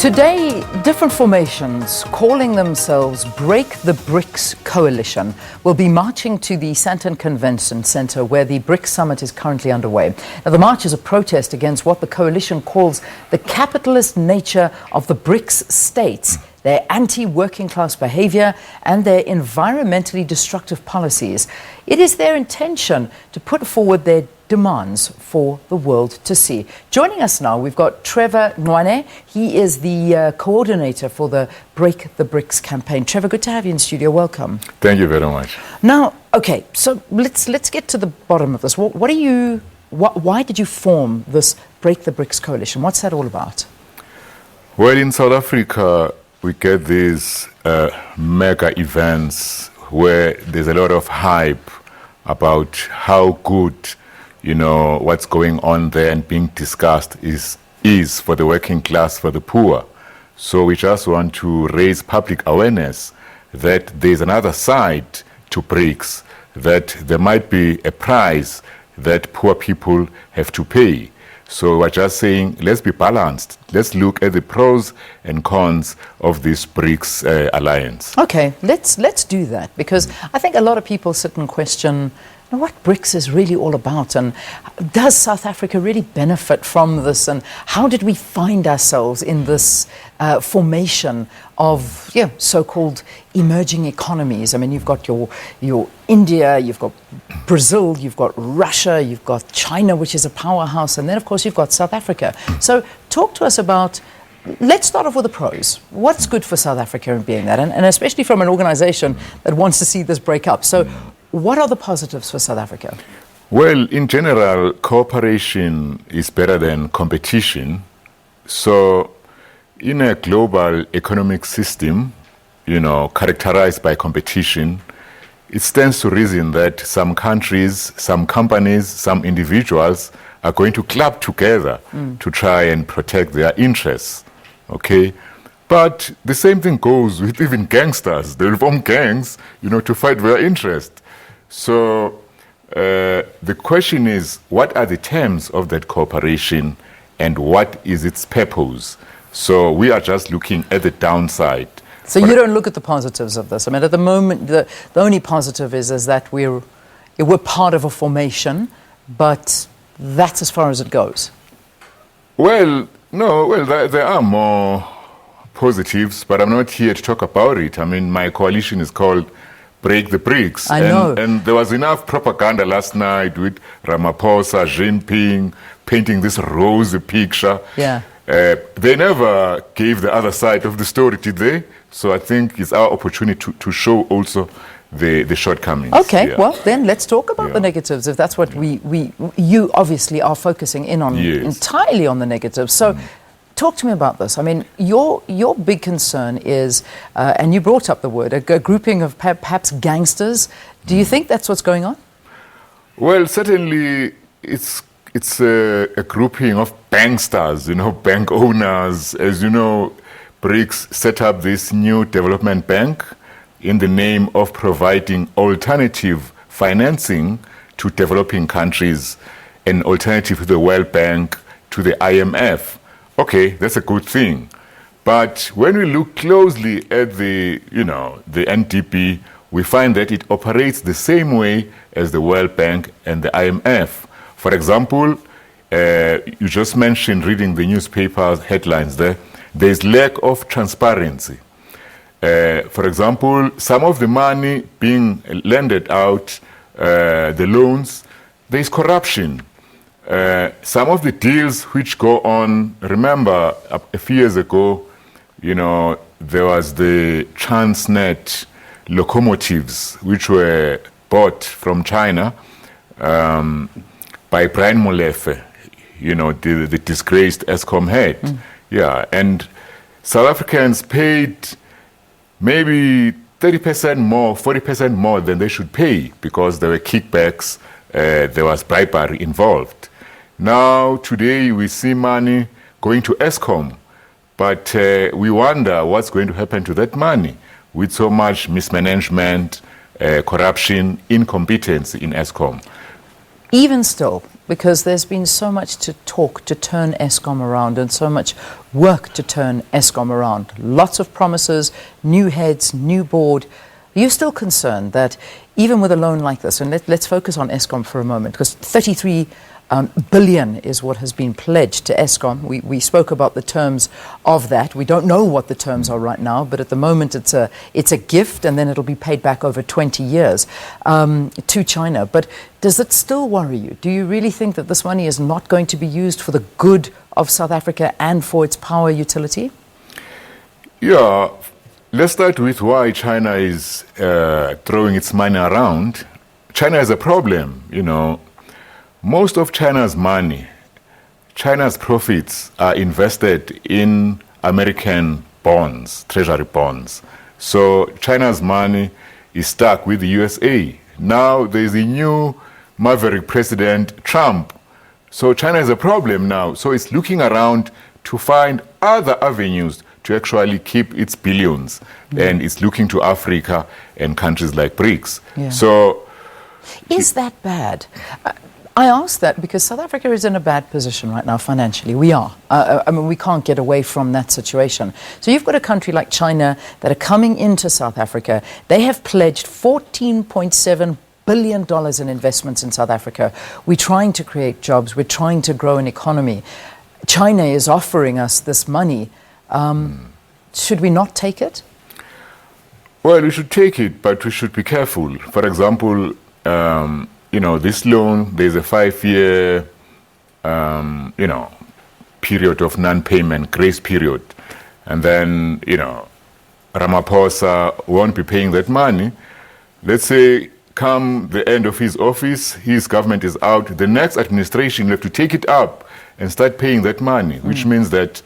Today, different formations calling themselves Break the BRICS Coalition will be marching to the Sandton Convention Centre where the BRICS Summit is currently underway. Now, the march is a protest against what the coalition calls the capitalist nature of the BRICS states, their anti-working class behaviour and their environmentally destructive policies. It is their intention to put forward their demands for the world to see. Joining us now, we've got Trevor Ngwane. He is the coordinator for the Break the BRICS campaign. Trevor, good to have you in studio. Welcome. Thank you very much. Now, okay, so let's get to the bottom of this. Why did you form this Break the BRICS Coalition? What's that all about? Well, in South Africa, we get these mega events where there's a lot of hype about how good, what's going on there and being discussed is for the working class, for the poor. So we just want to raise public awareness that there's another side to BRICS, that there might be a price that poor people have to pay. So we're just saying, let's be balanced. Let's look at the pros and cons of this BRICS alliance. Okay, let's do that, because I think a lot of people sit and question what BRICS is really all about, and does South Africa really benefit from this, and how did we find ourselves in this formation of so-called emerging economies? I mean, you've got your India, you've got Brazil, you've got Russia, you've got China, which is a powerhouse, and then of course you've got South Africa. So talk to us about, let's start off with the pros. What's good for South Africa in being that, and especially from an organization that wants to see this break up. So what are the positives for South Africa? Well, in general, cooperation is better than competition. So in a global economic system, characterized by competition, it stands to reason that some countries, some companies, some individuals are going to club together to try and protect their interests, okay? But the same thing goes with even gangsters. They will form gangs, to fight their interest. So the question is, what are the terms of that cooperation and what is its purpose? So we are just looking at the downside. So you don't look at the positives of this. I mean, at the moment, the only positive is that we're part of a formation, but that's as far as it goes. Well, no, there are more positives, but I'm not here to talk about it. I mean, my coalition is called Break the BRICS. I know. And there was enough propaganda last night with Ramaphosa, Jinping, painting this rosy picture. Yeah. They never gave the other side of the story, did they? So I think it's our opportunity to show also the shortcomings. Okay, yeah. Well, then let's talk about the negatives, if that's what you obviously are focusing in on, entirely on the negatives. So talk to me about this. I mean, your big concern is, and you brought up the word, a grouping of perhaps gangsters. Do you think that's what's going on? Well, certainly it's a grouping of banksters, bank owners. As you know, BRICS set up this new development bank in the name of providing alternative financing to developing countries, an alternative to the World Bank, to the IMF. Okay, that's a good thing. But when we look closely at the NDB, we find that it operates the same way as the World Bank and the IMF. For example, you just mentioned reading the newspaper headlines there. There's lack of transparency. For example, some of the money being lended out, the loans, there's corruption. Some of the deals which go on, remember a few years ago, there was the Transnet locomotives which were bought from China by Brian Molefe, the disgraced Eskom head. Yeah, and South Africans paid maybe 30% more, 40% more than they should pay because there were kickbacks, there was bribery involved. Now, today, we see money going to Eskom, but we wonder what's going to happen to that money with so much mismanagement, corruption, incompetence in Eskom. Even still, because there's been so much to talk to turn Eskom around and so much work to turn Eskom around. Lots of promises, new heads, new board. Are you still concerned that even with a loan like this, and let's focus on Eskom for a moment, because 33 billion is what has been pledged to Eskom. We spoke about the terms of that. We don't know what the terms are right now, but at the moment it's a gift, and then it'll be paid back over 20 years to China. But does it still worry you? Do you really think that this money is not going to be used for the good of South Africa and for its power utility? Yeah, let's start with why China is throwing its money around. China has a problem, you know. Most of China's money, China's profits are invested in American bonds, treasury bonds. So China's money is stuck with the USA. Now there's a new maverick president, Trump. So China has a problem now. So it's looking around to find other avenues to actually keep its billions. And it's looking to Africa and countries like BRICS. Yeah. So is that bad? I ask that because South Africa is in a bad position right now financially. We are. I mean, we can't get away from that situation. So you've got a country like China that are coming into South Africa. They have pledged $14.7 billion in investments in South Africa. We're trying to create jobs. We're trying to grow an economy. China is offering us this money. Should we not take it? Well, we should take it, but we should be careful. For example, you know, this loan, there's a 5-year, you know, period of non-payment, grace period. And then, you know, Ramaphosa won't be paying that money. Let's say, come the end of his office, his government is out, the next administration will have to take it up and start paying that money, which means that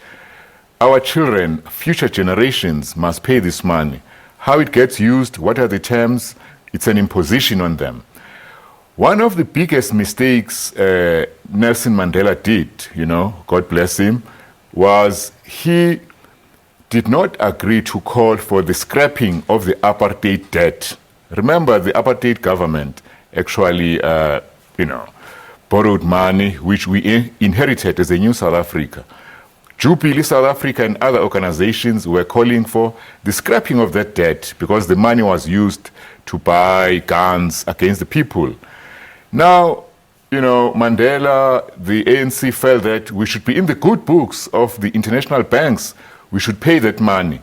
our children, future generations, must pay this money. How it gets used, what are the terms, it's an imposition on them. One of the biggest mistakes Nelson Mandela did, you know, God bless him, was he did not agree to call for the scrapping of the apartheid debt. Remember, the apartheid government actually, you know, borrowed money which we inherited as a new South Africa. Jubilee South Africa and other organizations were calling for the scrapping of that debt because the money was used to buy guns against the people. Now, you know, Mandela, the ANC felt that we should be in the good books of the international banks. We should pay that money.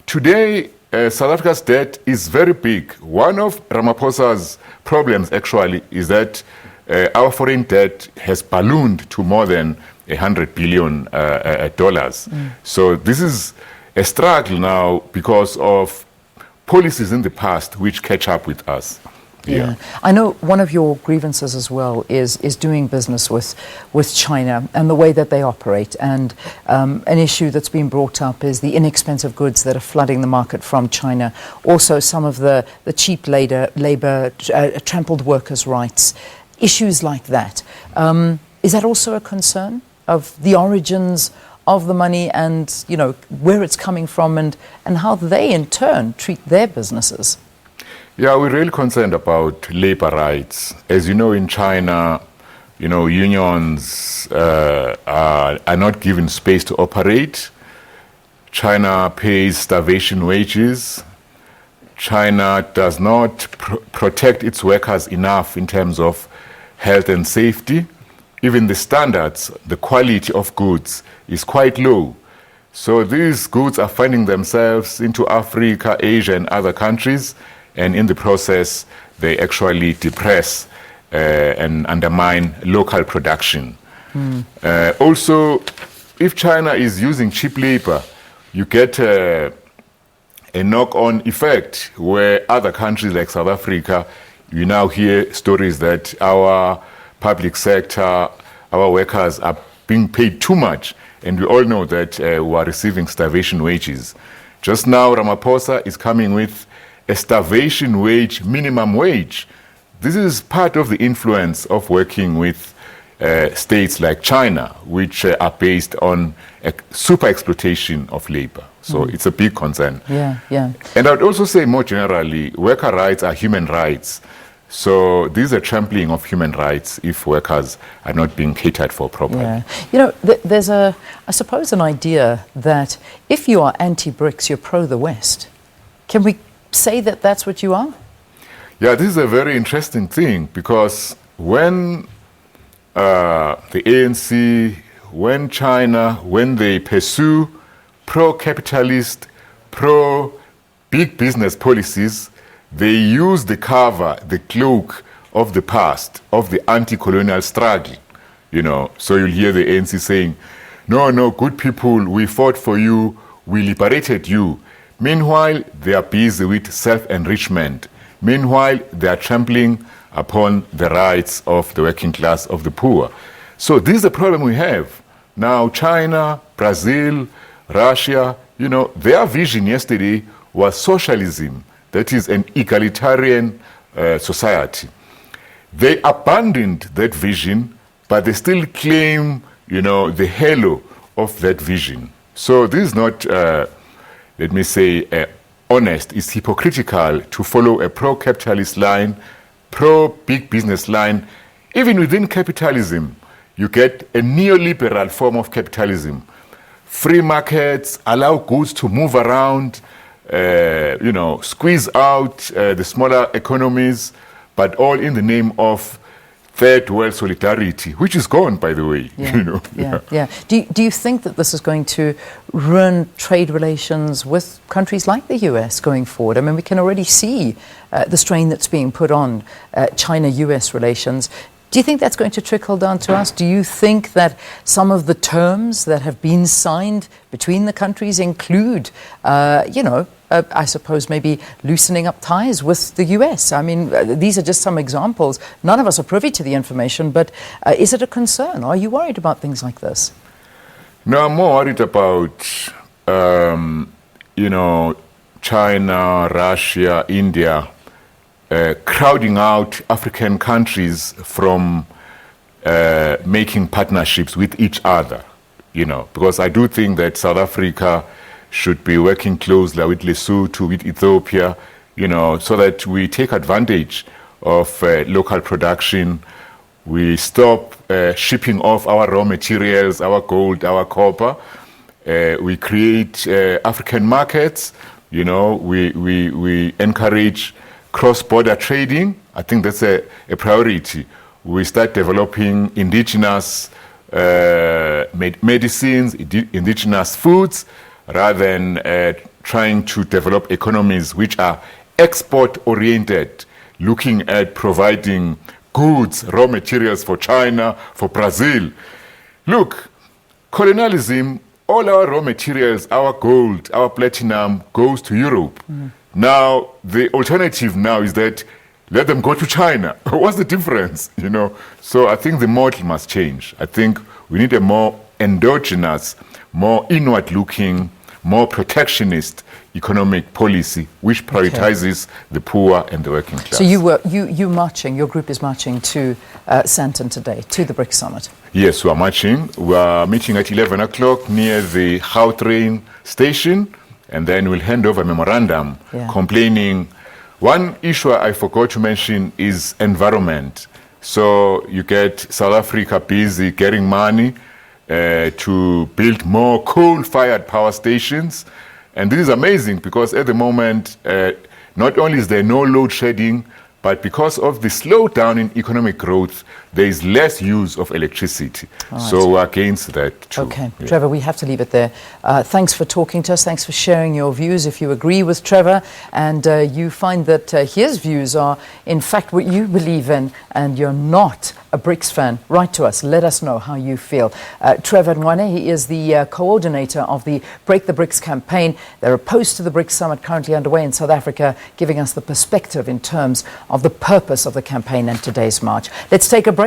Today, South Africa's debt is very big. One of Ramaphosa's problems, actually, is that our foreign debt has ballooned to more than $100 billion. So this is a struggle now because of policies in the past which catch up with us. Yeah. I know one of your grievances as well is doing business with China and the way that they operate. And an issue that's been brought up is the inexpensive goods that are flooding the market from China. Also, some of the cheap labor, trampled workers' rights, issues like that. Is that also a concern of the origins of the money and, you know, where it's coming from and how they in turn treat their businesses? Yeah, we're really concerned about labor rights. As you know, in China, you know, unions are not given space to operate. China pays starvation wages. China does not protect its workers enough in terms of health and safety. Even the standards, the quality of goods is quite low. So these goods are finding themselves into Africa, Asia, and other countries. And in the process, they actually depress and undermine local production. Also, if China is using cheap labor, you get a knock-on effect where other countries like South Africa, you now hear stories that our public sector, our workers are being paid too much. And we all know that we are receiving starvation wages. Just now, Ramaphosa is coming with a starvation wage, minimum wage. This is part of the influence of working with states like China, which are based on super exploitation of labor. So it's a big concern. Yeah, yeah. And I would also say more generally, worker rights are human rights. So this is a trampling of human rights if workers are not being catered for properly. Yeah. You know, there's I suppose, an idea that if you are anti-BRICS, you're pro the West. Can we say that that's what you are? Yeah, this is a very interesting thing, because when the ANC, when China, when they pursue pro-capitalist, pro-big business policies, they use the cover, the cloak of the past, of the anti-colonial struggle, you know. So you'll hear the ANC saying, no, good people, we fought for you, we liberated you. Meanwhile, they are busy with self-enrichment. Meanwhile, they are trampling upon the rights of the working class, of the poor. So this is the problem we have. Now, China, Brazil, Russia, you know, their vision yesterday was socialism, that is an egalitarian society. They abandoned that vision, but they still claim, you know, the halo of that vision. So this is not, let me say, honest. It's hypocritical to follow a pro-capitalist line, pro-big business line. Even within capitalism, you get a neoliberal form of capitalism. Free markets allow goods to move around, you know, squeeze out the smaller economies, but all in the name of third world solidarity, which is gone, by the way. Yeah, you know? yeah. Do you think that this is going to ruin trade relations with countries like the US going forward? I mean, we can already see the strain that's being put on China-US relations. Do you think that's going to trickle down to us? Do you think that some of the terms that have been signed between the countries include, you know, I suppose maybe loosening up ties with the US? I mean, these are just some examples. None of us are privy to the information, but is it a concern? Are you worried about things like this? No, I'm more worried about, you know, China, Russia, India, crowding out African countries from making partnerships with each other, you know, because I do think that South Africa should be working closely with Lesotho, with Ethiopia, you know, so that we take advantage of local production. We stop shipping off our raw materials, our gold, our copper. We create African markets, you know, we encourage cross-border trading. I think that's a priority. We start developing indigenous medicines, indigenous foods, rather than trying to develop economies which are export-oriented, looking at providing goods, raw materials for China, for Brazil. Look, colonialism, all our raw materials, our gold, our platinum goes to Europe. Now, the alternative now is that let them go to China. What's the difference, you know? So I think the model must change. I think we need a more endogenous, more inward-looking, more protectionist economic policy which prioritizes the poor and the working class. So you marching, your group is marching to Sandton today, to the BRICS Summit? Yes, we are marching. We are meeting at 11 o'clock near the Gautrain station, and then we'll hand over a memorandum complaining. One issue I forgot to mention is environment. So you get South Africa busy getting money to build more coal-fired power stations. And this is amazing because at the moment, not only is there no load shedding, but because of the slowdown in economic growth, there is less use of electricity. Right. So we're against that too. Okay, yeah. Trevor, we have to leave it there. Thanks for talking to us. Thanks for sharing your views. If you agree with Trevor and you find that his views are in fact what you believe in and you're not a BRICS fan, write to us. Let us know how you feel. Trevor Ngwane, he is the coordinator of the Break the BRICS campaign. They're opposed to the BRICS Summit currently underway in South Africa, giving us the perspective in terms of the purpose of the campaign and today's march. Let's take a break.